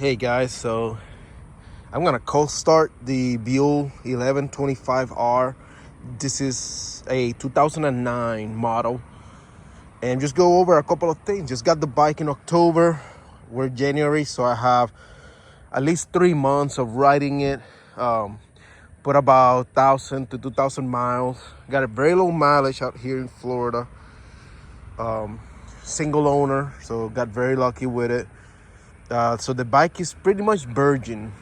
Hey guys, so I'm gonna cold start the Buell 1125R. This is a 2009 model, and just go over a couple of things. Just got the bike in October. We're January, so I have at least 3 months of riding it. Put about 1,000 to 2,000 miles. Got a very low mileage out here in Florida. Single owner, so got very lucky with it. So the bike is pretty much virgin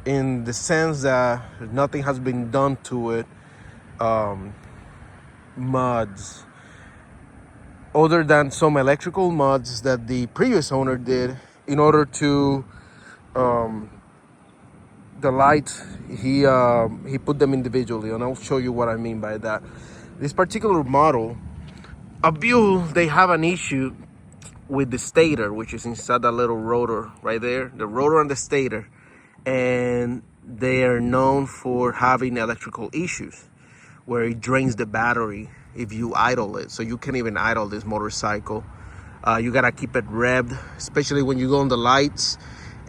in the sense that nothing has been done to it. Mods, other than some electrical mods that the previous owner did in order to the lights. He put them individually, and I'll show you what I mean by that. This particular model, Abou, they have an issue with the stator, which is inside that little rotor right there, the rotor and the stator, and they are known for having electrical issues where it drains the battery if you idle it. So you can't even idle this motorcycle. You gotta keep it revved, especially when you go on the lights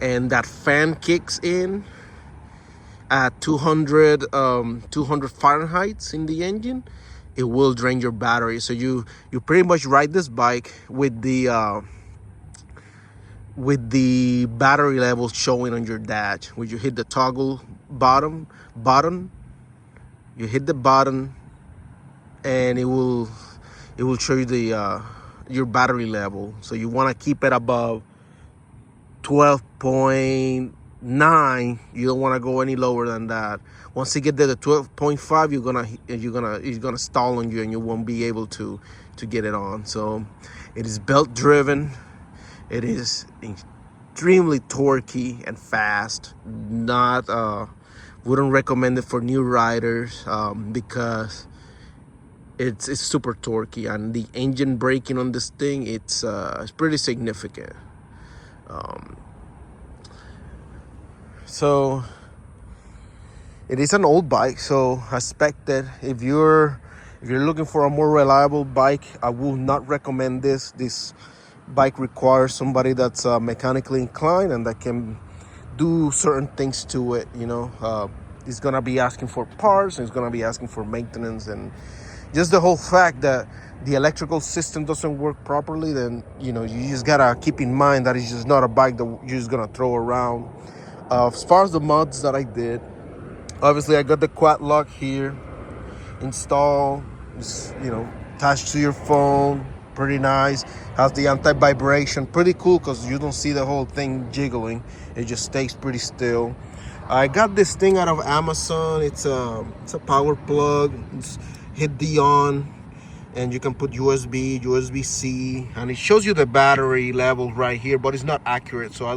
and that fan kicks in at 200 Fahrenheit in the engine. It will drain your battery. So you pretty much ride this bike with the battery levels showing on your dash. When you hit the toggle button, you hit the button, and it will show you the your battery level. So you want to keep it above 12.9. You don't want to go any lower than that. Once you get there to 12.5, it's gonna stall on you, and you won't be able to get it on. So it is belt driven. It is extremely torquey and fast. Wouldn't recommend it for new riders because it's super torquey, and the engine braking on this thing, it's pretty significant. So it is an old bike, so I expect that if you're looking for a more reliable bike, I will not recommend this. This bike requires somebody that's mechanically inclined and that can do certain things to it. It's gonna be asking for parts, and it's gonna be asking for maintenance, and just the whole fact that the electrical system doesn't work properly, then you just gotta keep in mind that it's just not a bike that you're just gonna throw around. As far as the mods that I did, obviously I got the quad lock here installed. It's, attached to your phone. Pretty nice. Has the anti-vibration. Pretty cool because you don't see the whole thing jiggling. It just stays pretty still. I got this thing out of Amazon. It's a power plug. It's hit the on, and you can put USB, USB-C, and it shows you the battery level right here, but it's not accurate. So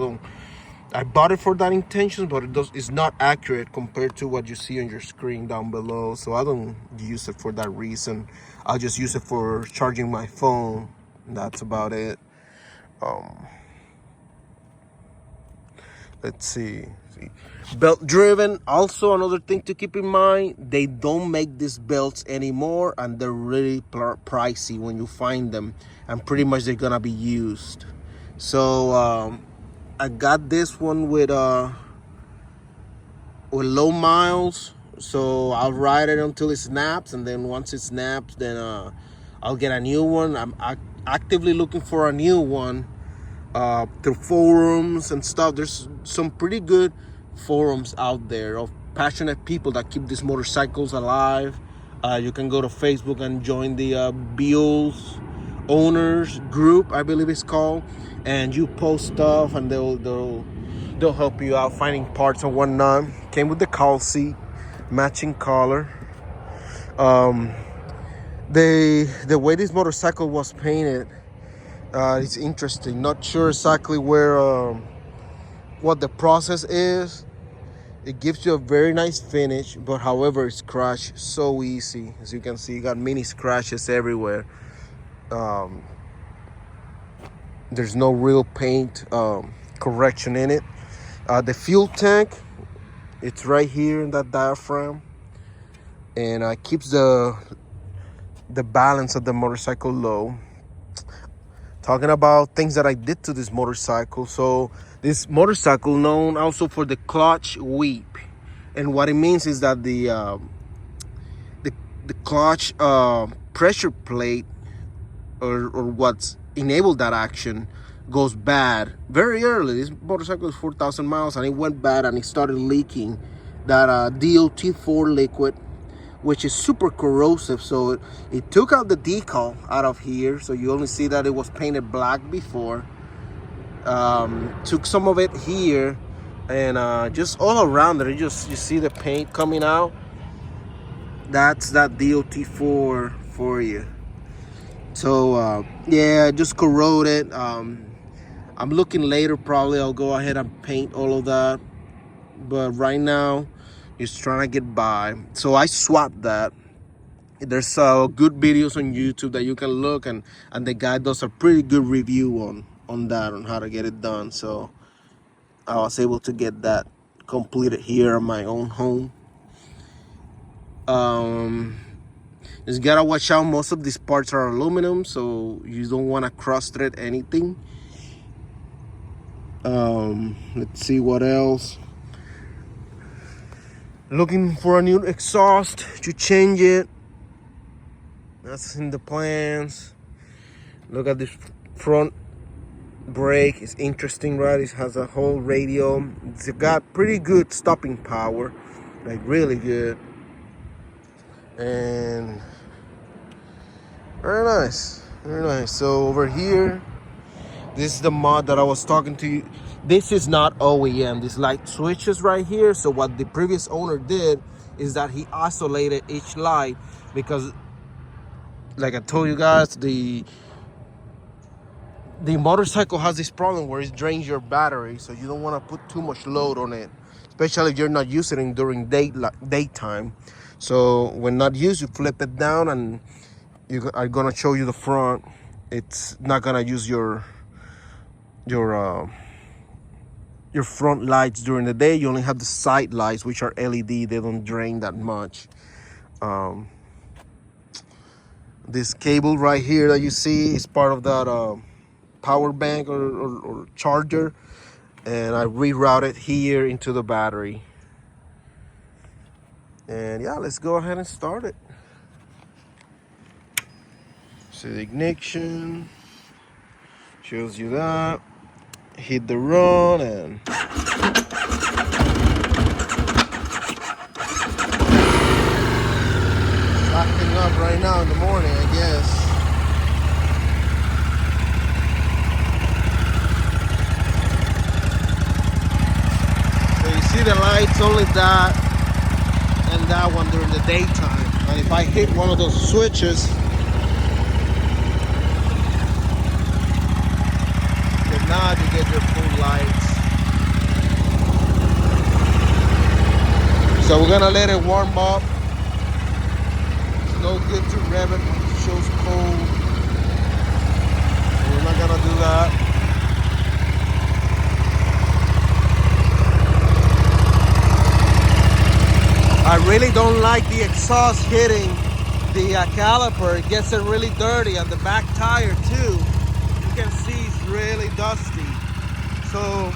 I bought it for that intention, but it's not accurate compared to what you see on your screen down below. So I don't use it for that reason. I'll just use it for charging my phone. That's about it. Let's see. Belt driven. Also, another thing to keep in mind, they don't make these belts anymore, and they're really pricey when you find them, and pretty much they're gonna be used. So I got this one with low miles, so I'll ride it until it snaps, and then once it snaps, then I'll get a new one. I'm actively looking for a new one through forums and stuff. There's some pretty good forums out there of passionate people that keep these motorcycles alive. You can go to Facebook and join the Buell's owners group, I believe it's called, and you post stuff, and they'll help you out finding parts and whatnot. Came with the call seat, matching collar. The way this motorcycle was painted, it's interesting. Not sure exactly where what the process is. It gives you a very nice finish, but however, it's scratched so easy. As you can see, you got mini scratches everywhere. There's no real paint correction in it. The fuel tank, it's right here in that diaphragm, and keeps the balance of the motorcycle low. talking about things that I did to this motorcycle. So this motorcycle known also for the clutch weep, and what it means is that the clutch pressure plate or what's enabled that action goes bad very early. This motorcycle is 4,000 miles and it went bad and it started leaking that DOT4 liquid, which is super corrosive. So it took out the decal out of here, so you only see that it was painted black before. Took some of it here, and just all around it, you see the paint coming out. That's that DOT4 for you. So yeah, just corroded. I'm looking later, probably I'll go ahead and paint all of that, but right now just trying to get by. So I swapped that. There's good videos on YouTube that you can look, and the guy does a pretty good review on that, on how to get it done. So I was able to get that completed here in my own home. Just gotta watch out, most of these parts are aluminum, so you don't want to cross thread anything. Let's see what else. Looking for a new exhaust to change it. That's in the plans. Look at this front brake. It's interesting, right? It has a whole radio. It's got pretty good stopping power, like really good. And very nice, very nice. So over here, this is the mod that I was talking to you. This is not OEM. This light switches right here. So what the previous owner did is that he isolated each light, because like I told you guys, the motorcycle has this problem where it drains your battery, so you don't want to put too much load on it, especially if you're not using it during daytime. So when not used, you flip it down, and I'm gonna show you the front. It's not gonna use your front lights during the day. You only have the side lights, which are LED. They don't drain that much. This cable right here that you see is part of that power bank or charger, and I rerouted here into the battery. And yeah, let's go ahead and start it. So the ignition shows you that. Hit the run, and acting up right now in the morning, I guess. So you see the lights, only that and that one during the daytime. And if I hit one of those switches, then now you get your full lights. So we're gonna let it warm up. No good to rev it when it shows cold. We're not gonna do that. I really don't like the exhaust hitting the caliper. It gets it really dirty, and the back tire too. You can see it's really dusty. So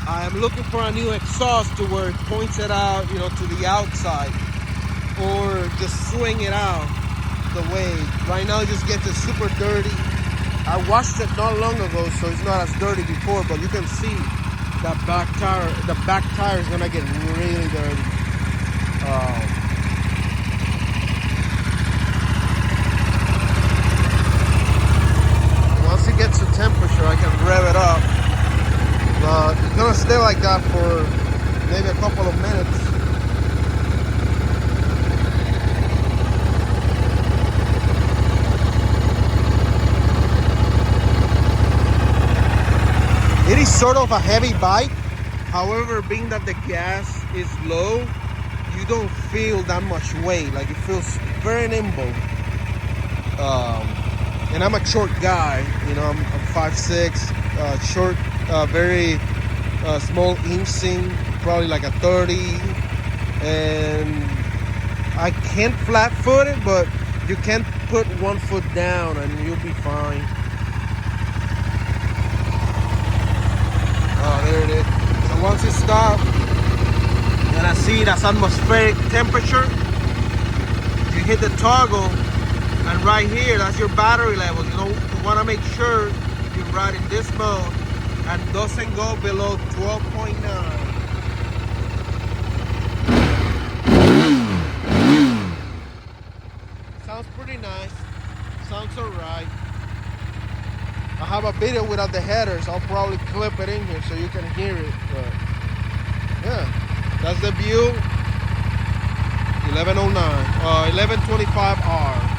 I'm looking for a new exhaust to where it points it out, to the outside, or just swing it out the way. Right now it just gets it super dirty. I washed it not long ago, so it's not as dirty before, but you can see that back tire, the back tire is gonna get really dirty. Once it gets to temperature, I can rev it up, but it's gonna stay like that for maybe a couple of minutes. It is sort of a heavy bike. However, being that the gas is low, you don't feel that much weight. Like, it feels very nimble. And I'm a short guy, I'm 5'6", short, very small inching, probably like a 30. And I can't flat foot it, but you can put one foot down and you'll be fine. once it stops, you're gonna see that's atmospheric temperature. You hit the toggle, and right here, that's your battery level. You know, you wanna make sure you ride in this mode and doesn't go below 12.9. Sounds pretty nice. Sounds alright. I have a video without the headers. I'll probably clip it in here so you can hear it. But yeah, that's the Buell 1125R.